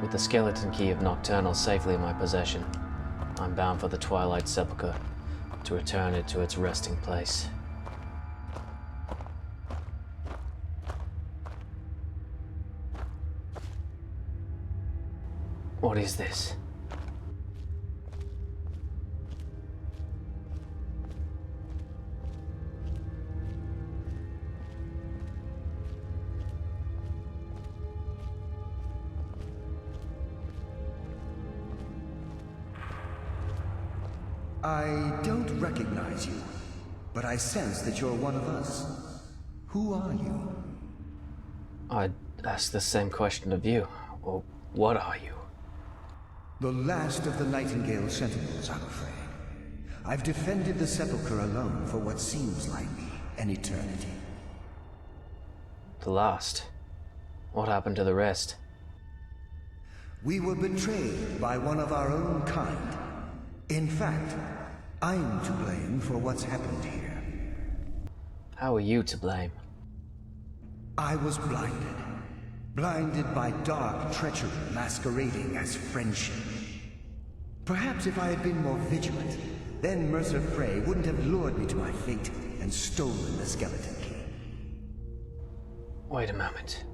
With the skeleton key of Nocturnal safely in my possession, I'm bound for the Twilight Sepulchre to return it to its resting place. What is this? I don't recognize you, but I sense that you're one of us. Who are you? I'd ask the same question of you. Or what are you? The last of the Nightingale Sentinels, I'm afraid. I've defended the Sepulchre alone for what seems like an eternity. The last? What happened to the rest? We were betrayed by one of our own kind. In fact, I'm to blame for what's happened here. How are you to blame? I was blinded. Blinded by dark treachery masquerading as friendship. Perhaps if I had been more vigilant, then Mercer Frey wouldn't have lured me to my fate and stolen the skeleton key. Wait a moment.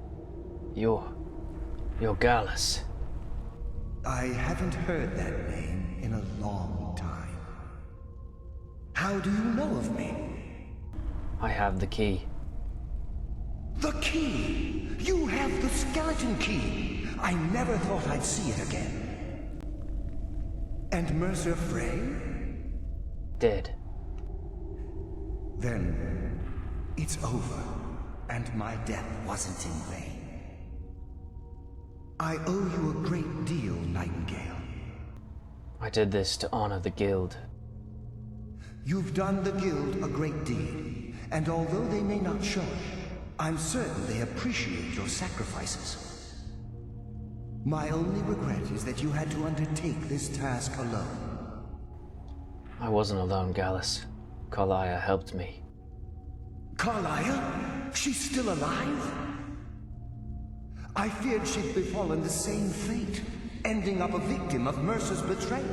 You're Gallus. I haven't heard that name in a long time. How do you know of me? I have the key. The key! You have the skeleton key! I never thought I'd see it again. And Mercer Frey? Dead. Then it's over, and my death wasn't in vain. I owe you a great deal, Nightingale. I did this to honor the Guild. You've done the Guild a great deed, and although they may not show it, I'm certain they appreciate your sacrifices. My only regret is that you had to undertake this task alone. I wasn't alone, Gallus. Carlia helped me. Carlia? She's still alive? I feared she'd befallen the same fate, ending up a victim of Mercer's betrayal.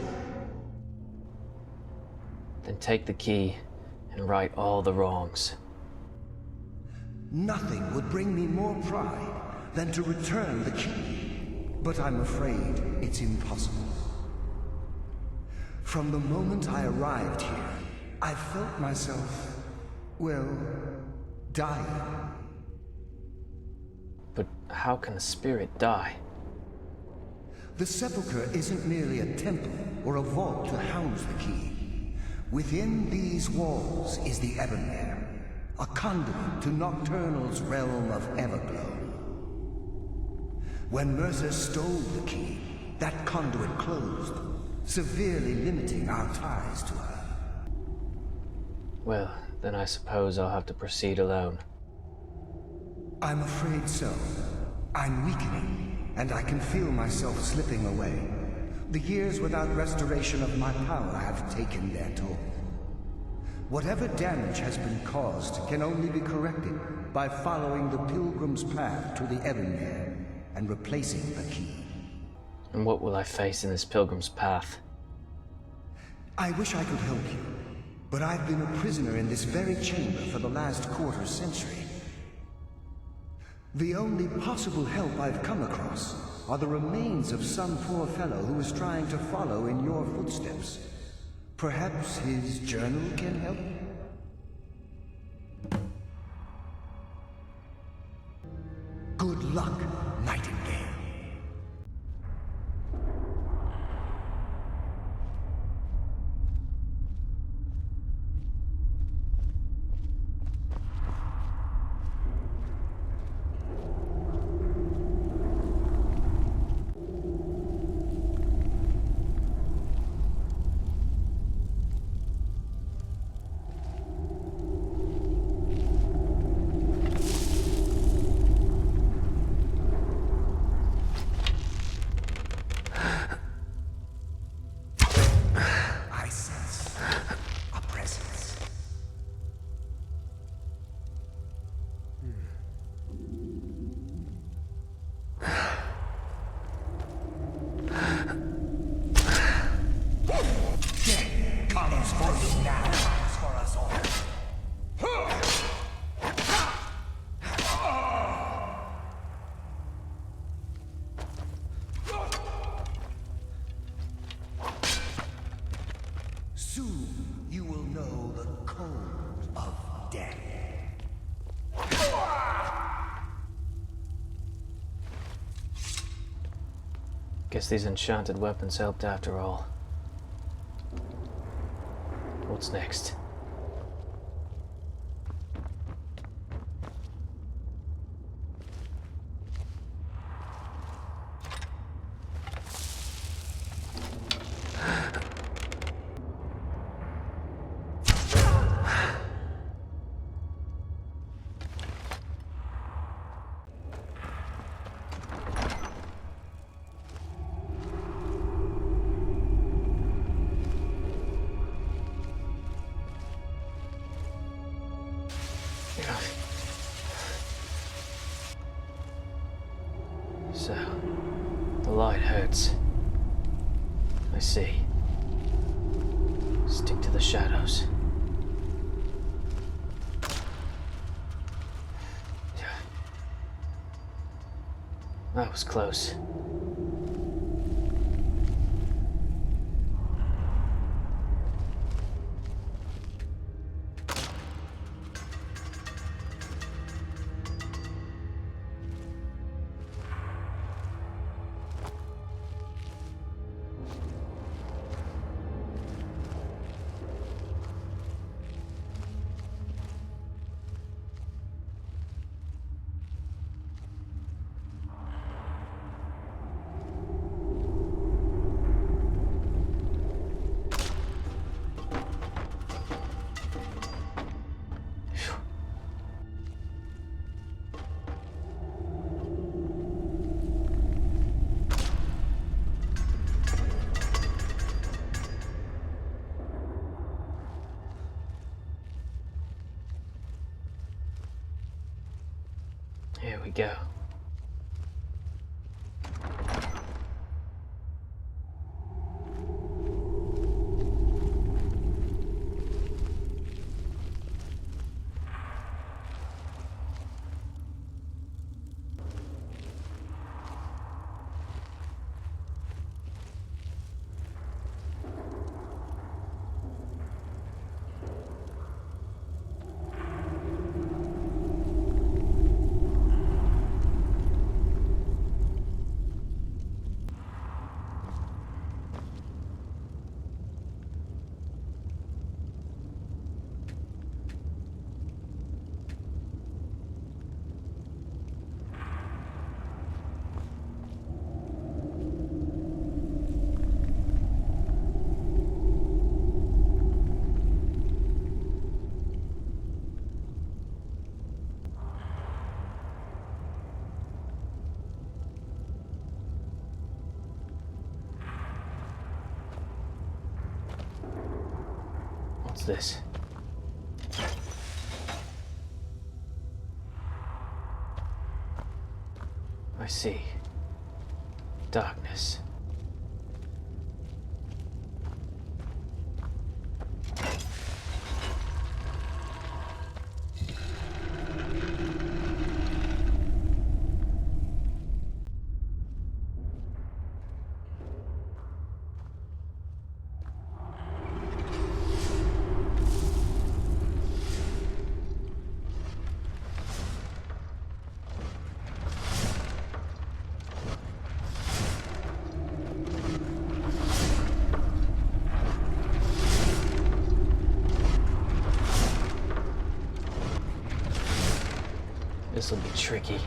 Then take the key and right all the wrongs. Nothing would bring me more pride than to return the key, but I'm afraid it's impossible. From the moment I arrived here, I felt myself, well, dying. But how can a spirit die? The Sepulchre isn't merely a temple or a vault to house the key. Within these walls is the Ebonmere, a conduit to Nocturnal's realm of Everglow. When Mercer stole the key, that conduit closed, severely limiting our ties to her. Well, then I suppose I'll have to proceed alone. I'm afraid so. I'm weakening, and I can feel myself slipping away. The years without restoration of my power have taken their toll. Whatever damage has been caused can only be corrected by following the Pilgrim's path to the Ebonmere and replacing the key. And what will I face in this pilgrim's path? I wish I could help you, but I've been a prisoner in this very chamber for the last quarter century. The only possible help I've come across are the remains of some poor fellow who is trying to follow in your footsteps. Perhaps his journal can help? Good luck, Nightingale. Now comes for us all. Soon you will know the cold of death. Guess these enchanted weapons helped after all. What's next? So, the light hurts. I see. Stick to the shadows. That was close. Here we go. What's this? I see. Darkness. This'll be tricky.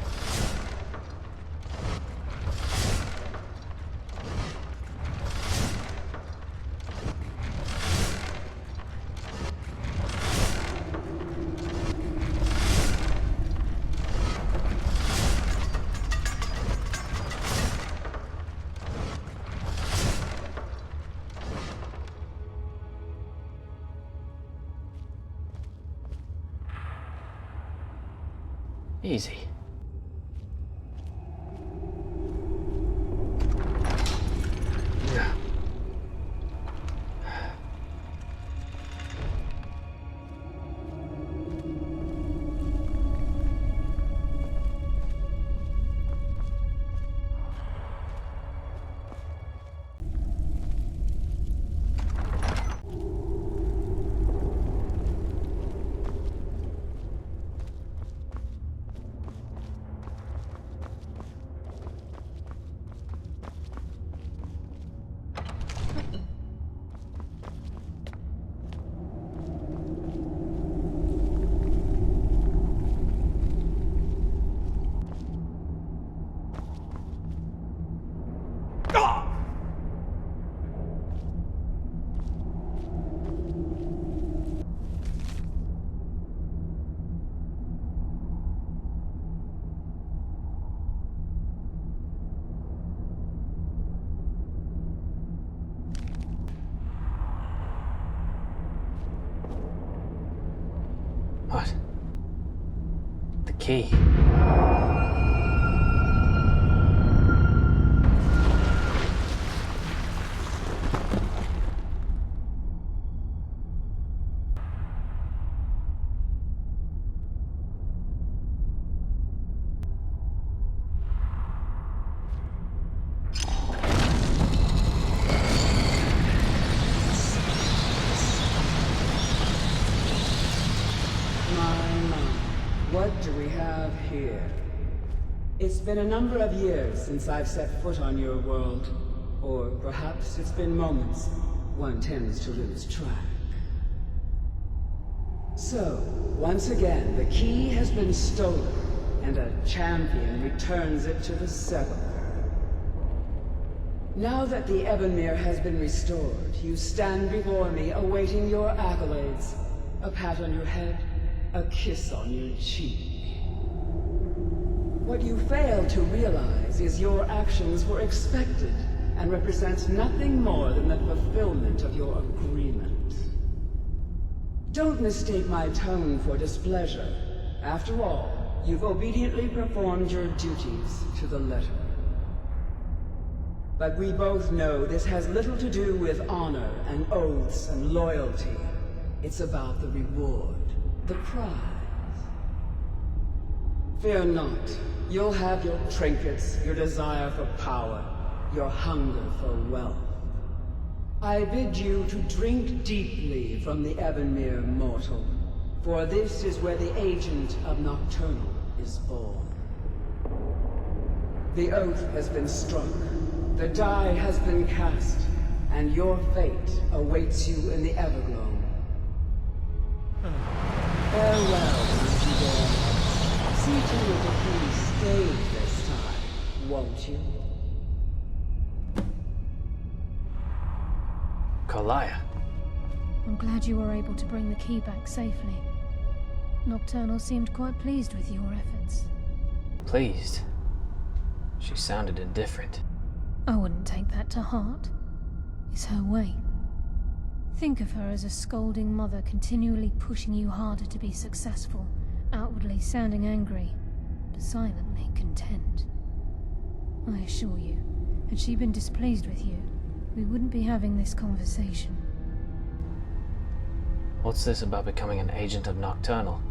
Easy. Yeah. What? The key. What do we have here? It's been a number of years since I've set foot on your world. Or perhaps it's been moments. One tends to lose track. So, once again, the key has been stolen, and a champion returns it to the sepulchre. Now that the Ebonmere has been restored, you stand before me awaiting your accolades. A pat on your head, a kiss on your cheek. What you fail to realize is your actions were expected and represent nothing more than the fulfillment of your agreement. Don't mistake my tone for displeasure. After all, you've obediently performed your duties to the letter. But we both know this has little to do with honor and oaths and loyalty. It's about the reward. The prize. Fear not. You'll have your trinkets, your desire for power, your hunger for wealth. I bid you to drink deeply from the Ebonmere mortal, for this is where the agent of Nocturnal is born. The oath has been struck, the die has been cast, and your fate awaits you in the Everglow. Farewell, Untold. See to it that he stays this time, won't you? Karliah. I'm glad you were able to bring the key back safely. Nocturnal seemed quite pleased with your efforts. Pleased? She sounded indifferent. I wouldn't take that to heart. It's her way. Think of her as a scolding mother continually pushing you harder to be successful, outwardly sounding angry, but silently content. I assure you, had she been displeased with you, we wouldn't be having this conversation. What's this about becoming an agent of Nocturnal?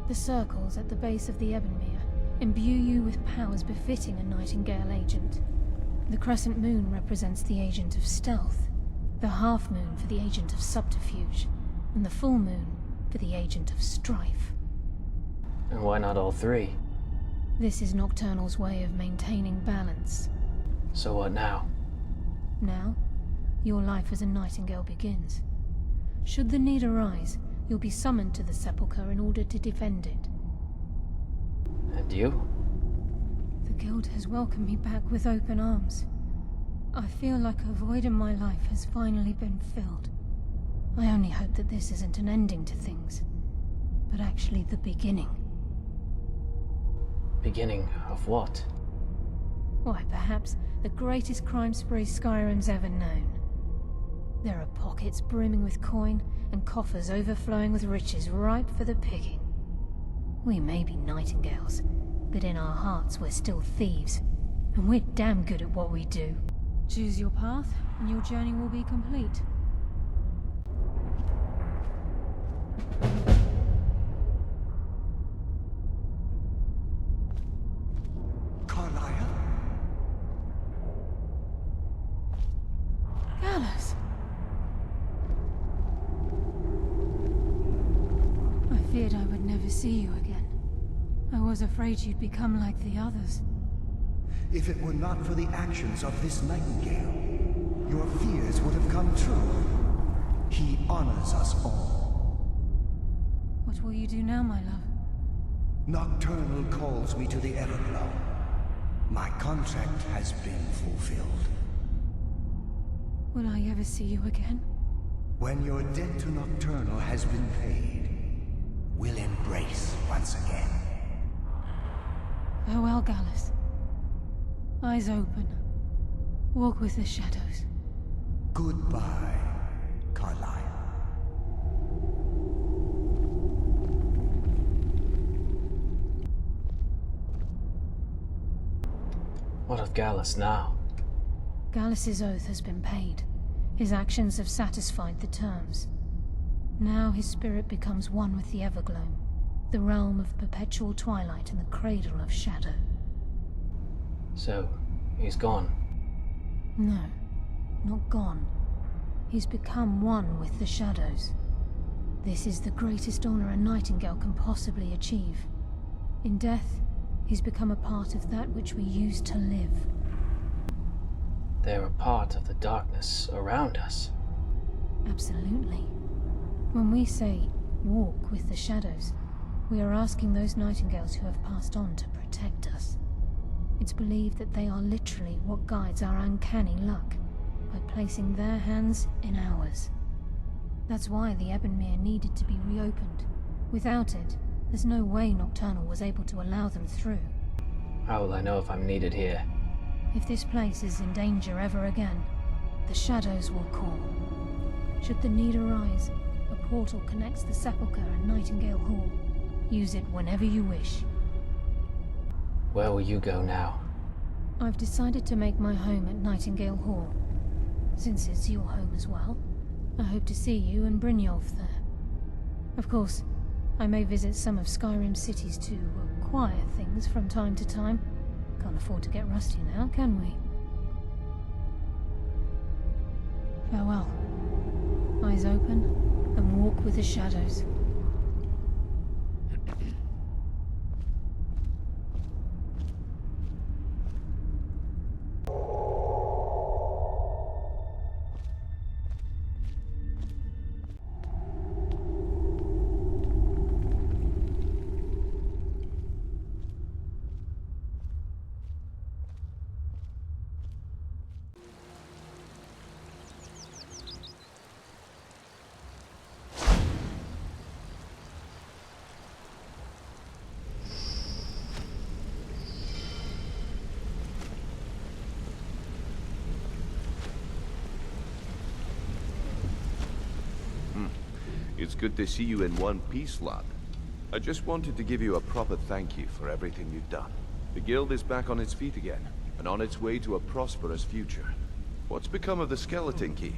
The circles at the base of the Ebonmere imbue you with powers befitting a Nightingale agent. The crescent moon represents the agent of stealth, the half-moon for the agent of subterfuge, and the full moon for the agent of strife. And why not all three? This is Nocturnal's way of maintaining balance. So what now? Now, your life as a Nightingale begins. Should the need arise, you'll be summoned to the sepulchre in order to defend it. And you? The Guild has welcomed me back with open arms. I feel like a void in my life has finally been filled. I only hope that this isn't an ending to things, but actually the beginning. Beginning of what? Why, perhaps the greatest crime spree Skyrim's ever known. There are pockets brimming with coin, and coffers overflowing with riches ripe for the picking. We may be Nightingales, but in our hearts we're still thieves, and we're damn good at what we do. Choose your path, and your journey will be complete. Karliah? Gallus! I feared I would never see you again. I was afraid you'd become like the others. If it were not for the actions of this Nightingale, your fears would have come true. He honors us all. What will you do now, my love? Nocturnal calls me to the Everglow. My contract has been fulfilled. Will I ever see you again? When your debt to Nocturnal has been paid, we'll embrace once again. Farewell, Gallus. Eyes open. Walk with the shadows. Goodbye, Karliah. What of Gallus now? Gallus's oath has been paid. His actions have satisfied the terms. Now his spirit becomes one with the Evergloam, the realm of perpetual twilight and the cradle of shadow. So, he's gone. No, not gone. He's become one with the shadows. This is the greatest honor a Nightingale can possibly achieve. In death, he's become a part of that which we used to live. They're a part of the darkness around us. Absolutely. When we say, walk with the shadows, we are asking those Nightingales who have passed on to protect us. It's believed that they are literally what guides our uncanny luck, by placing their hands in ours. That's why the Ebonmere needed to be reopened. Without it, there's no way Nocturnal was able to allow them through. How will I know if I'm needed here? If this place is in danger ever again, the shadows will call. Should the need arise, a portal connects the Sepulchre and Nightingale Hall. Use it whenever you wish. Where will you go now? I've decided to make my home at Nightingale Hall. Since it's your home as well, I hope to see you and Brynjolf there. Of course, I may visit some of Skyrim's cities to acquire things from time to time. Can't afford to get rusty now, can we? Farewell. Eyes open, and walk with the shadows. It's good to see you in one piece, lad. I just wanted to give you a proper thank you for everything you've done. The guild is back on its feet again, and on its way to a prosperous future. What's become of the skeleton key?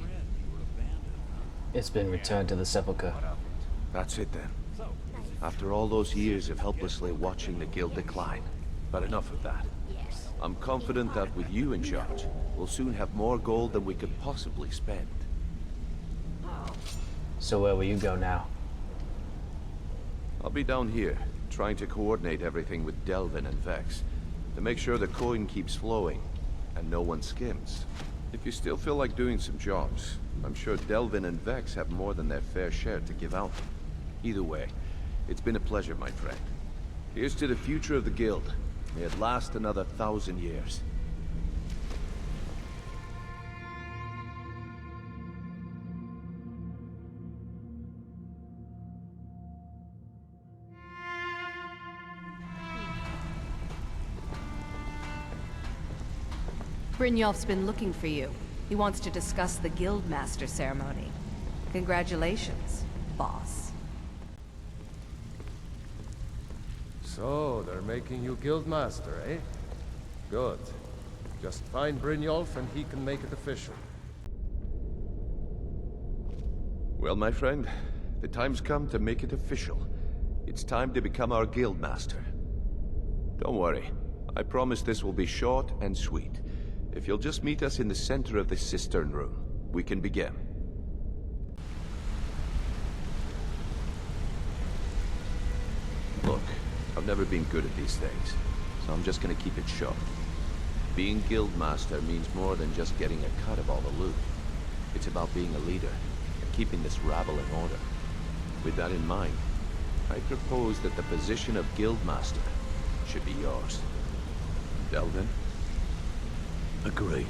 It's been returned to the Sepulchre. That's it then. After all those years of helplessly watching the guild decline. But enough of that. I'm confident that with you in charge, we'll soon have more gold than we could possibly spend. So where will you go now? I'll be down here, trying to coordinate everything with Delvin and Vex, to make sure the coin keeps flowing, and no one skims. If you still feel like doing some jobs, I'm sure Delvin and Vex have more than their fair share to give out. Either way, it's been a pleasure, my friend. Here's to the future of the guild. May it last another 1,000 years. Brynjolf's been looking for you. He wants to discuss the Guildmaster ceremony. Congratulations, boss. So, they're making you Guildmaster, eh? Good. Just find Brynjolf and he can make it official. Well, my friend, the time's come to make it official. It's time to become our Guildmaster. Don't worry. I promise this will be short and sweet. If you'll just meet us in the center of this cistern room, we can begin. Look, I've never been good at these things, so I'm just gonna keep it short. Being Guildmaster means more than just getting a cut of all the loot. It's about being a leader, and keeping this rabble in order. With that in mind, I propose that the position of Guildmaster should be yours. Delvin? Agree.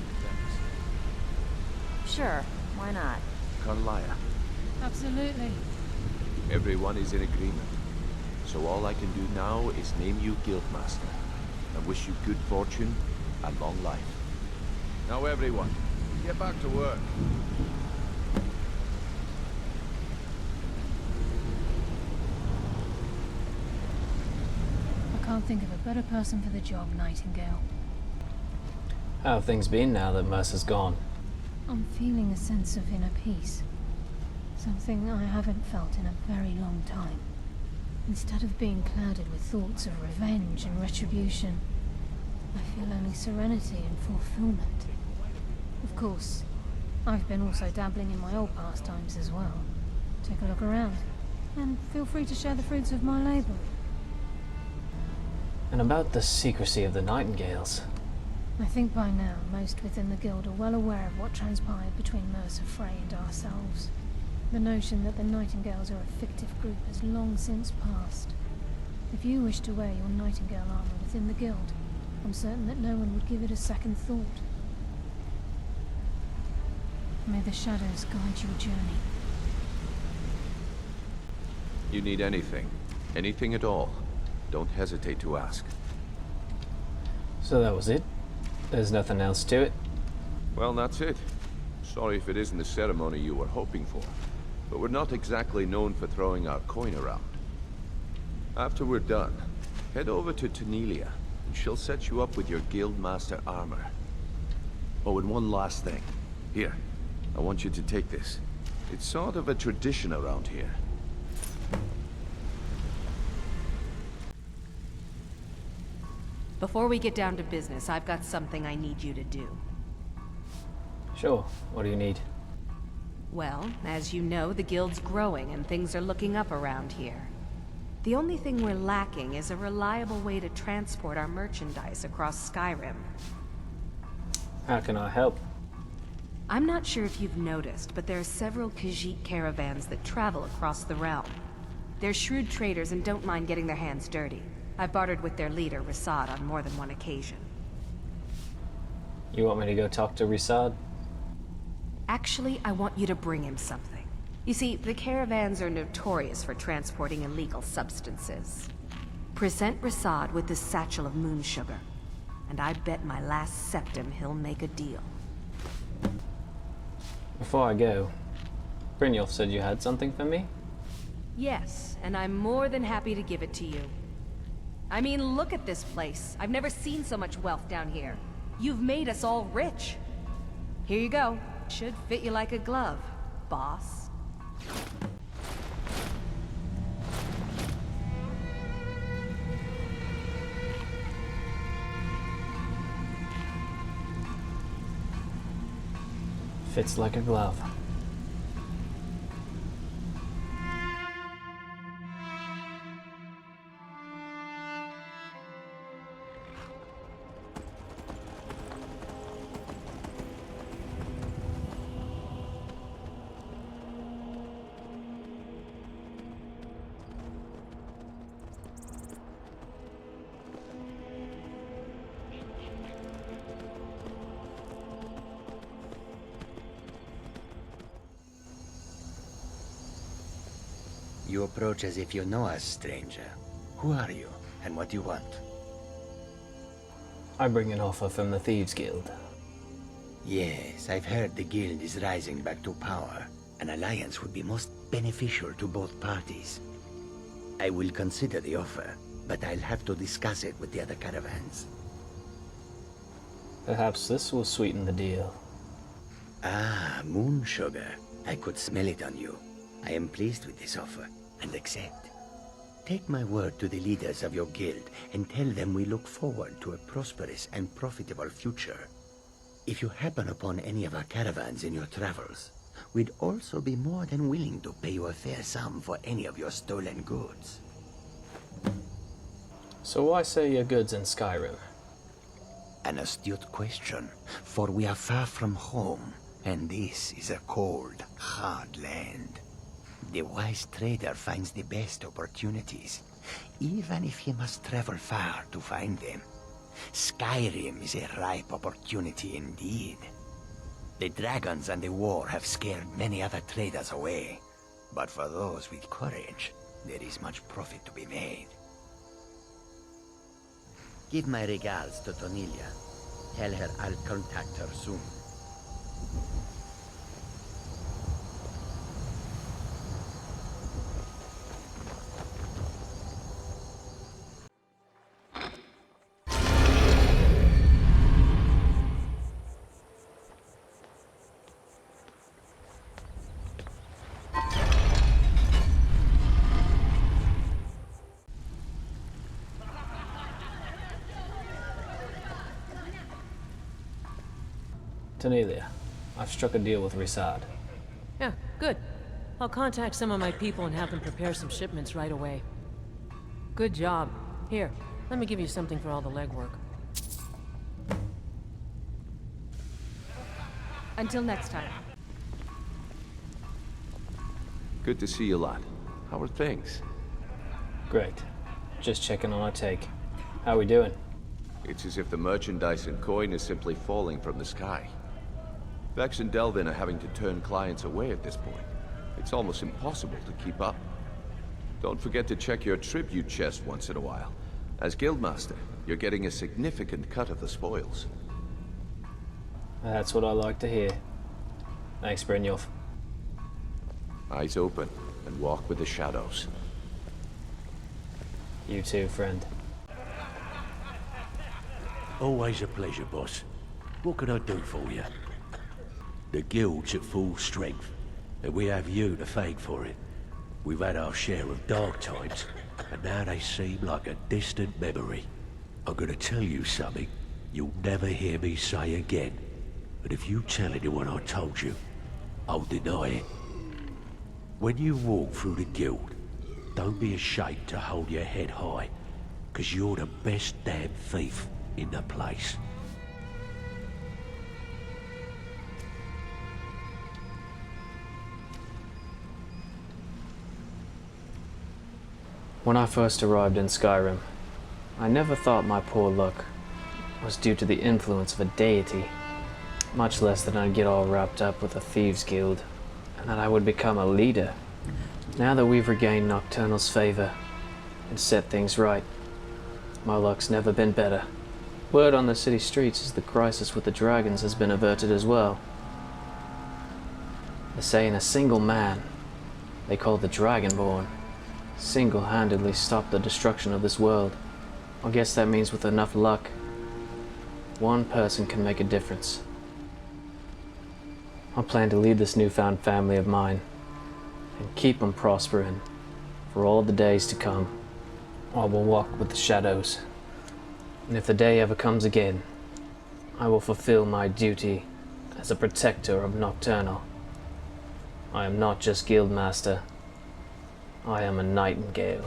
Sure, why not? Carlia? Absolutely. Everyone is in agreement. So all I can do now is name you Guildmaster, and wish you good fortune and long life. Now everyone, get back to work. I can't think of a better person for the job, Nightingale. How have things been now that Mercer's gone? I'm feeling a sense of inner peace. Something I haven't felt in a very long time. Instead of being clouded with thoughts of revenge and retribution, I feel only serenity and fulfillment. Of course, I've been also dabbling in my old pastimes as well. Take a look around, and feel free to share the fruits of my labor. And about the secrecy of the Nightingales? I think by now, most within the Guild are well aware of what transpired between Mercer Frey and ourselves. The notion that the Nightingales are a fictive group has long since passed. If you wish to wear your Nightingale armor within the Guild, I'm certain that no one would give it a second thought. May the shadows guide your journey. You need anything. Anything at all. Don't hesitate to ask. So that was it? There's nothing else to it? Well, that's it. Sorry if it isn't the ceremony you were hoping for, but we're not exactly known for throwing our coin around. After we're done, head over to Tanelia, and she'll set you up with your Guildmaster armor. Oh, and one last thing. Here, I want you to take this. It's sort of a tradition around here. Before we get down to business, I've got something I need you to do. Sure. What do you need? Well, as you know, the Guild's growing and things are looking up around here. The only thing we're lacking is a reliable way to transport our merchandise across Skyrim. How can I help? I'm not sure if you've noticed, but there are several Khajiit caravans that travel across the realm. They're shrewd traders and don't mind getting their hands dirty. I've bartered with their leader, Rasad, on more than one occasion. You want me to go talk to Risad? Actually, I want you to bring him something. You see, the caravans are notorious for transporting illegal substances. Present Rasad with this satchel of moon sugar, and I bet my last septim he'll make a deal. Before I go, Brynjolf said you had something for me? Yes, and I'm more than happy to give it to you. I mean, look at this place. I've never seen so much wealth down here. You've made us all rich. Here you go. Should fit you like a glove, boss. Fits like a glove. You approach as if you know us, stranger. Who are you, and what do you want? I bring an offer from the Thieves Guild. Yes, I've heard the guild is rising back to power. An alliance would be most beneficial to both parties. I will consider the offer, but I'll have to discuss it with the other caravans. Perhaps this will sweeten the deal. Ah, moon sugar. I could smell it on you. I am pleased with this offer, and accept. Take my word to the leaders of your guild, and tell them we look forward to a prosperous and profitable future. If you happen upon any of our caravans in your travels, we'd also be more than willing to pay you a fair sum for any of your stolen goods. So why sell your goods in Skyrim? An astute question, for we are far from home, and this is a cold, hard land. The wise trader finds the best opportunities, even if he must travel far to find them. Skyrim is a ripe opportunity indeed. The dragons and the war have scared many other traders away, but for those with courage, there is much profit to be made. Give my regards to Tanelia. Tell her I'll contact her soon. Tanelia, I've struck a deal with Risad. Yeah, good. I'll contact some of my people and have them prepare some shipments right away. Good job. Here, let me give you something for all the legwork. Until next time. Good to see you lot. How are things? Great. Just checking on our take. How we doing? It's as if the merchandise and coin is simply falling from the sky. Vex and Delvin are having to turn clients away at this point. It's almost impossible to keep up. Don't forget to check your tribute chest once in a while. As Guildmaster, you're getting a significant cut of the spoils. That's what I like to hear. Thanks, Brynjolf. Eyes open, and walk with the shadows. You too, friend. Always a pleasure, boss. What can I do for you? The guild's at full strength, and we have you to thank for it. We've had our share of dark times, and now they seem like a distant memory. I'm gonna tell you something you'll never hear me say again. But if you tell anyone I told you, I'll deny it. When you walk through the guild, don't be ashamed to hold your head high, 'cause you're the best damn thief in the place. When I first arrived in Skyrim, I never thought my poor luck was due to the influence of a deity, much less that I'd get all wrapped up with a thieves' guild, and that I would become a leader. Now that we've regained Nocturnal's favor and set things right, my luck's never been better. Word on the city streets is the crisis with the dragons has been averted as well. They're saying a single man, they call the Dragonborn, single-handedly stopped the destruction of this world. I guess that means with enough luck, one person can make a difference. I plan to lead this newfound family of mine and keep them prospering for all the days to come. I will walk with the shadows, and if the day ever comes again, I will fulfill my duty as a protector of Nocturnal. I am not just Guildmaster, I am a nightingale.